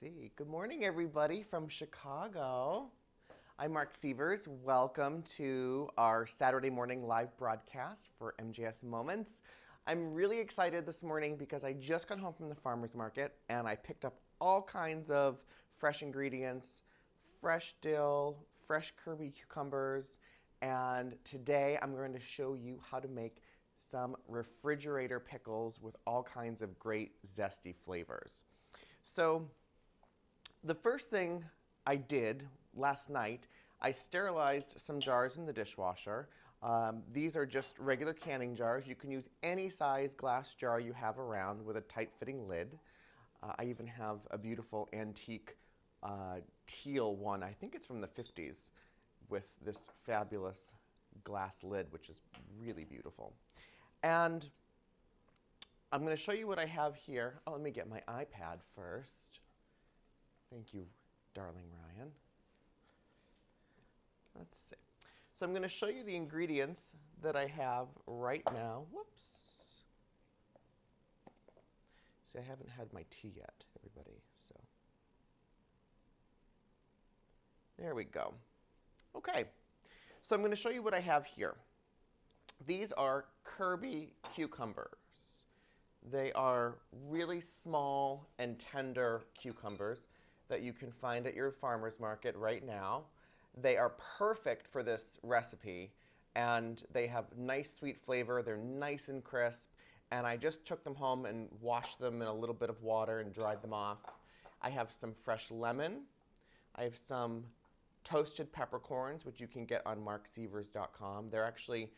see. Good morning, everybody from Chicago. I'm Marc Sievers. Welcome to our Saturday morning live broadcast for MJS Moments. I'm really excited this morning because I just got home from the farmer's market and I picked up all kinds of fresh ingredients, fresh dill, fresh Kirby cucumbers, and today I'm going to show you how to make some refrigerator pickles with all kinds of great zesty flavors. So the first thing I did last night, I sterilized some jars in the dishwasher. These are just regular canning jars. You can use any size glass jar you have around with a tight-fitting lid. I even have a beautiful antique teal one. I think it's from the 50s with this fabulous glass lid, which is really beautiful. And I'm going to show you what I have here. Oh, let me get my iPad first. Thank you, darling Ryan. Let's see. So I'm going to show you the ingredients that I have right now. Whoops. See, I haven't had my tea yet, everybody. So there we go. Okay. So I'm going to show you what I have here. These are Kirby cucumbers. They are really small and tender cucumbers that you can find at your farmer's market right now. They are perfect for this recipe, and they have nice sweet flavor. They're nice and crisp, and I just took them home and washed them in a little bit of water and dried them off. I have some fresh lemon. I have some toasted peppercorns, which you can get on marksievers.com. They're actually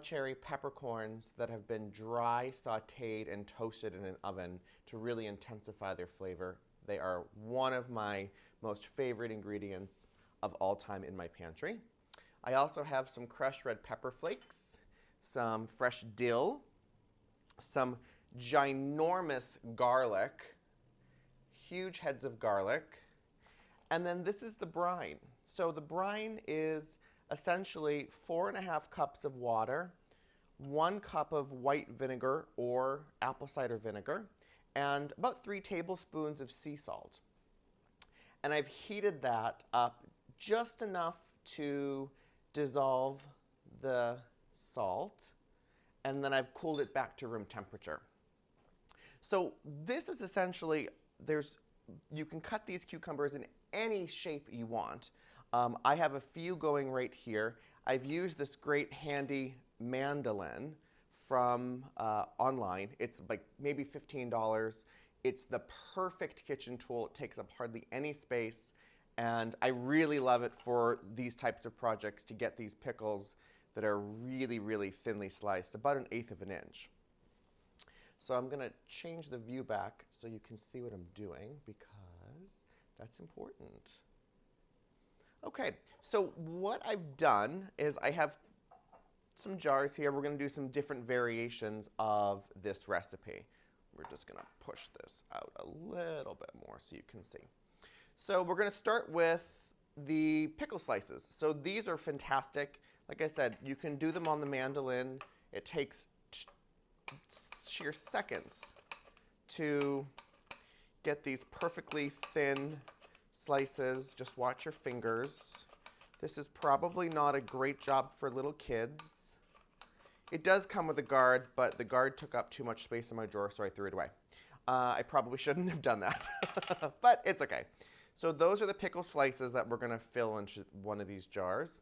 cherry peppercorns that have been dry sauteed and toasted in an oven to really intensify their flavor. They are one of my most favorite ingredients of all time in my pantry. I also have some crushed red pepper flakes, some fresh dill, some ginormous garlic, huge heads of garlic, and then this is the brine. So the brine is essentially 4.5 cups of water, 1 cup of white vinegar or apple cider vinegar, and about 3 tablespoons of sea salt. And I've heated that up just enough to dissolve the salt, and then I've cooled it back to room temperature. So this is essentially, you can cut these cucumbers in any shape you want. I have a few going right here. I've used this great handy mandolin from online. It's like maybe $15. It's the perfect kitchen tool. It takes up hardly any space, and I really love it for these types of projects to get these pickles that are really, really thinly sliced, about 1/8 of an inch. So I'm going to change the view back so you can see what I'm doing because that's important. Okay, so what I've done is I have some jars here. We're going to do some different variations of this recipe. We're just going to push this out a little bit more so you can see. So we're going to start with the pickle slices. So these are fantastic. Like I said, you can do them on the mandolin. It takes sheer seconds to get these perfectly thin slices. Just watch your fingers. This is probably not a great job for little kids. It does come with a guard, but the guard took up too much space in my drawer, so I threw it away. I probably shouldn't have done that, but it's okay. So those are the pickle slices that we're going to fill into one of these jars.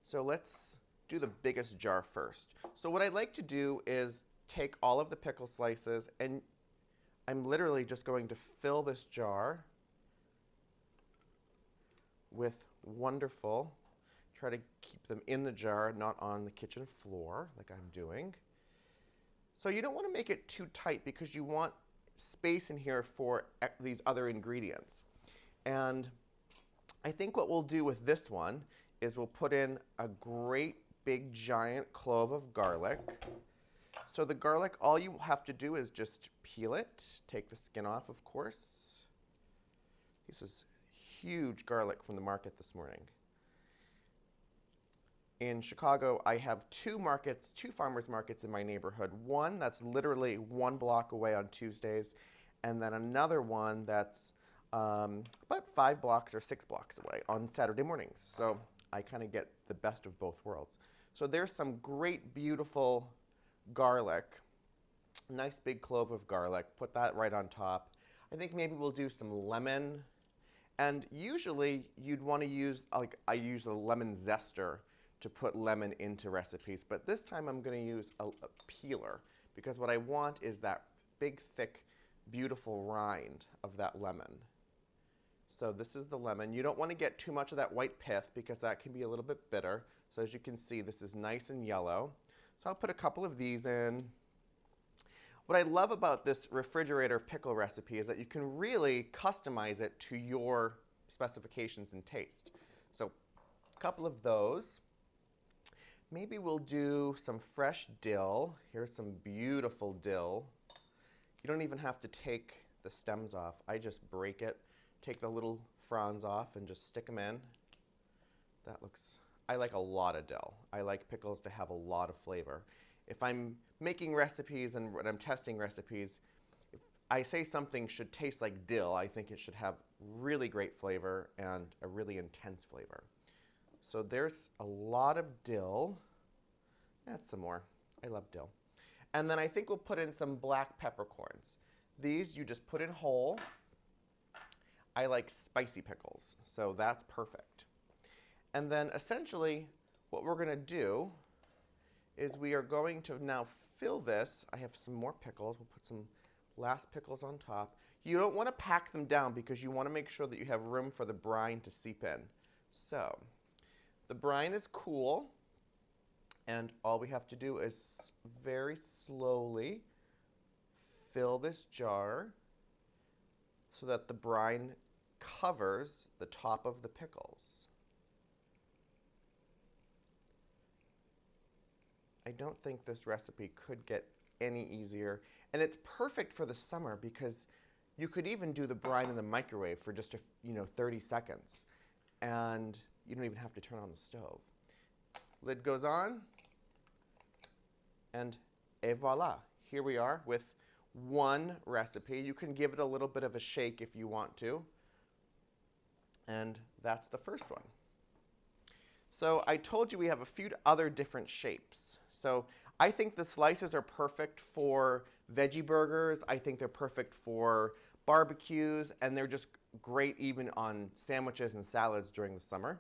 So let's do the biggest jar first. So what I like to do is take all of the pickle slices, and I'm literally just going to fill this jar with wonderful, try to keep them in the jar, not on the kitchen floor like I'm doing. So you don't want to make it too tight because you want space in here for these other ingredients. And I think what we'll do with this one is we'll put in a great big giant clove of garlic. So the garlic, all you have to do is just peel it, take the skin off, of course. This is huge garlic from the market this morning. In Chicago, I have two farmers markets in my neighborhood. One that's literally 1 block away on Tuesdays, and then another one that's about 5 blocks or 6 blocks away on Saturday mornings. So I kind of get the best of both worlds. So there's some great, beautiful garlic. Nice big clove of garlic. Put that right on top. I think maybe we'll do some lemon. And usually you'd want to use, like I use a lemon zester to put lemon into recipes. But this time I'm going to use a peeler because what I want is that big, thick, beautiful rind of that lemon. So this is the lemon. You don't want to get too much of that white pith because that can be a little bit bitter. So as you can see, this is nice and yellow. So I'll put a couple of these in. What I love about this refrigerator pickle recipe is that you can really customize it to your specifications and taste. So a couple of those. Maybe we'll do some fresh dill. Here's some beautiful dill. You don't even have to take the stems off. I just break it, take the little fronds off and just stick them in. That looks, I like a lot of dill. I like pickles to have a lot of flavor. If I'm making recipes and when I'm testing recipes, if I say something should taste like dill, I think it should have really great flavor and a really intense flavor. So there's a lot of dill. That's some more. I love dill. And then I think we'll put in some black peppercorns. These you just put in whole. I like spicy pickles, so that's perfect. And then essentially what we're going to do is we are going to now fill this. I have some more pickles. We'll put some last pickles on top. You don't want to pack them down because you want to make sure that you have room for the brine to seep in. So the brine is cool, and all we have to do is very slowly fill this jar so that the brine covers the top of the pickles. I don't think this recipe could get any easier. And it's perfect for the summer because you could even do the brine in the microwave for just 30 seconds. And you don't even have to turn on the stove. Lid goes on. And voila. Here we are with one recipe. You can give it a little bit of a shake if you want to. And that's the first one. So I told you we have a few other different shapes. So I think the slices are perfect for veggie burgers. I think they're perfect for barbecues, and they're just great even on sandwiches and salads during the summer.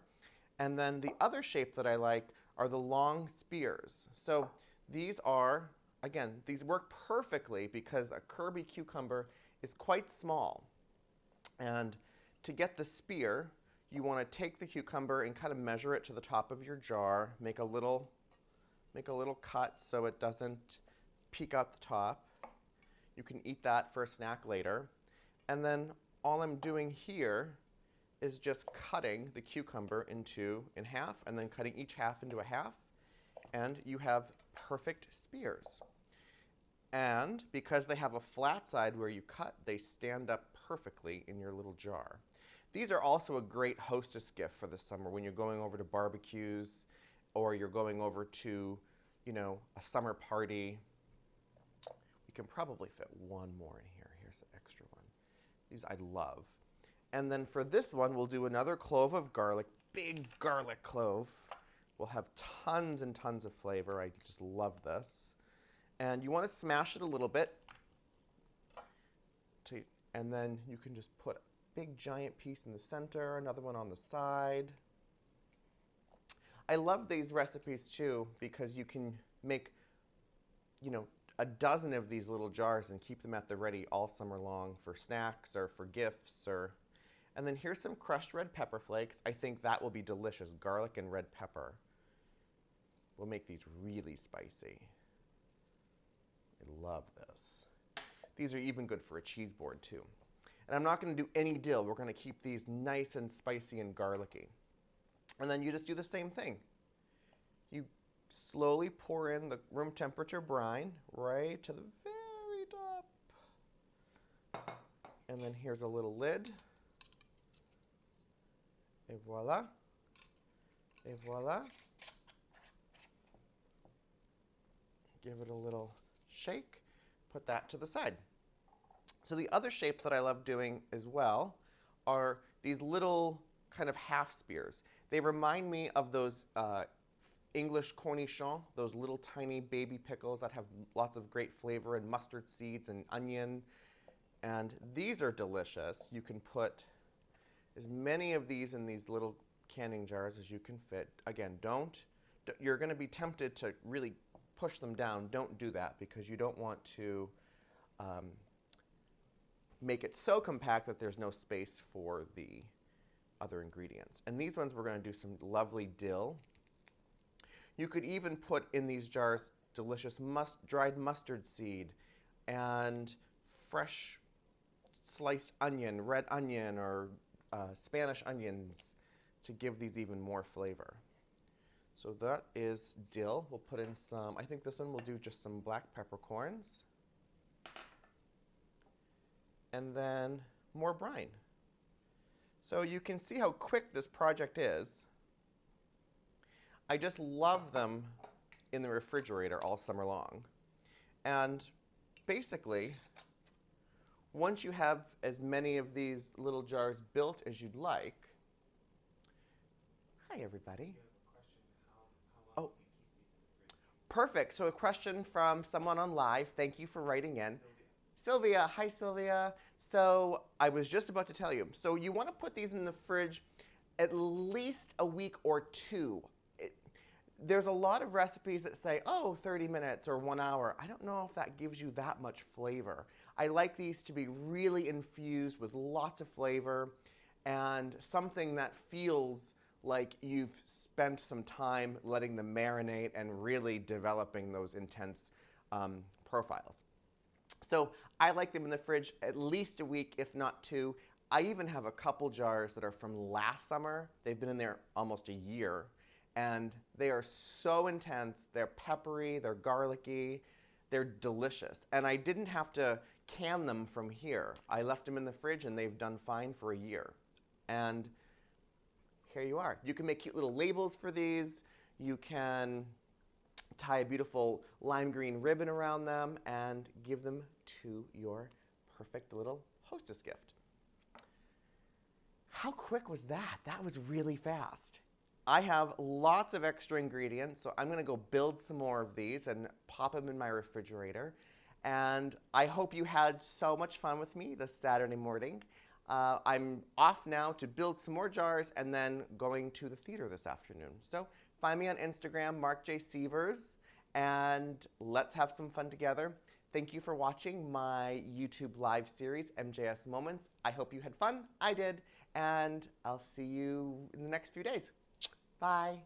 And then the other shape that I like are the long spears. So these are, again, these work perfectly because a Kirby cucumber is quite small. And to get the spear, you want to take the cucumber and kind of measure it to the top of your jar, make a little cut so it doesn't peek out the top. You can eat that for a snack later. And then all I'm doing here is just cutting the cucumber in half and then cutting each half into a half. And you have perfect spears. And because they have a flat side where you cut, they stand up perfectly in your little jar. These are also a great hostess gift for the summer when you're going over to barbecues or you're going over to, a summer party. We can probably fit one more in here. Here's an extra one. These I love. And then for this one, we'll do another clove of garlic, big garlic clove. We'll have tons and tons of flavor. I just love this. And you want to smash it a little bit. And then you can just put a big giant piece in the center, another one on the side. I love these recipes too because you can make, a dozen of these little jars and keep them at the ready all summer long for snacks or for gifts and then here's some crushed red pepper flakes. I think that will be delicious. Garlic and red pepper. We'll make these really spicy. I love this. These are even good for a cheese board too. And I'm not going to do any dill. We're going to keep these nice and spicy and garlicky. And then you just do the same thing. You slowly pour in the room temperature brine right to the very top. And then here's a little lid. Et voila. Et voila. Give it a little shake. Put that to the side. So the other shapes that I love doing as well are these little kind of half spears. They remind me of those English cornichons, those little tiny baby pickles that have lots of great flavor and mustard seeds and onion. And these are delicious. You can put as many of these in these little canning jars as you can fit. Again, you're going to be tempted to really push them down. Don't do that because you don't want to make it so compact that there's no space for the other ingredients. And these ones we're going to do some lovely dill. You could even put in these jars delicious dried mustard seed and fresh sliced onion, red onion, or Spanish onions to give these even more flavor. So that is dill. We'll put in some, I think this one will do just some black peppercorns. And then more brine. So you can see how quick this project is. I just love them in the refrigerator all summer long. And basically, once you have as many of these little jars built as you'd like, hi everybody. Oh, perfect. So a question from someone on live. Thank you for writing in. Sylvia, hi Sylvia. So I was just about to tell you. So you want to put these in the fridge at least a week or two. There's a lot of recipes that say, oh, 30 minutes or 1 hour. I don't know if that gives you that much flavor. I like these to be really infused with lots of flavor and something that feels like you've spent some time letting them marinate and really developing those intense profiles. So I like them in the fridge at least a week, if not two. I even have a couple jars that are from last summer. They've been in there almost a year. And they are so intense, they're peppery, they're garlicky, they're delicious. And I didn't have to can them from here. I left them in the fridge and they've done fine for a year. And here you are. You can make cute little labels for these. You can tie a beautiful lime green ribbon around them and give them to your perfect little hostess gift. How quick was that? That was really fast. I have lots of extra ingredients, so I'm going to go build some more of these and pop them in my refrigerator. And I hope you had so much fun with me this Saturday morning. I'm off now to build some more jars and then going to the theater this afternoon. So find me on Instagram, Marc J. Sievers, and let's have some fun together. Thank you for watching my YouTube live series, MJS Moments. I hope you had fun. I did. And I'll see you in the next few days. Bye.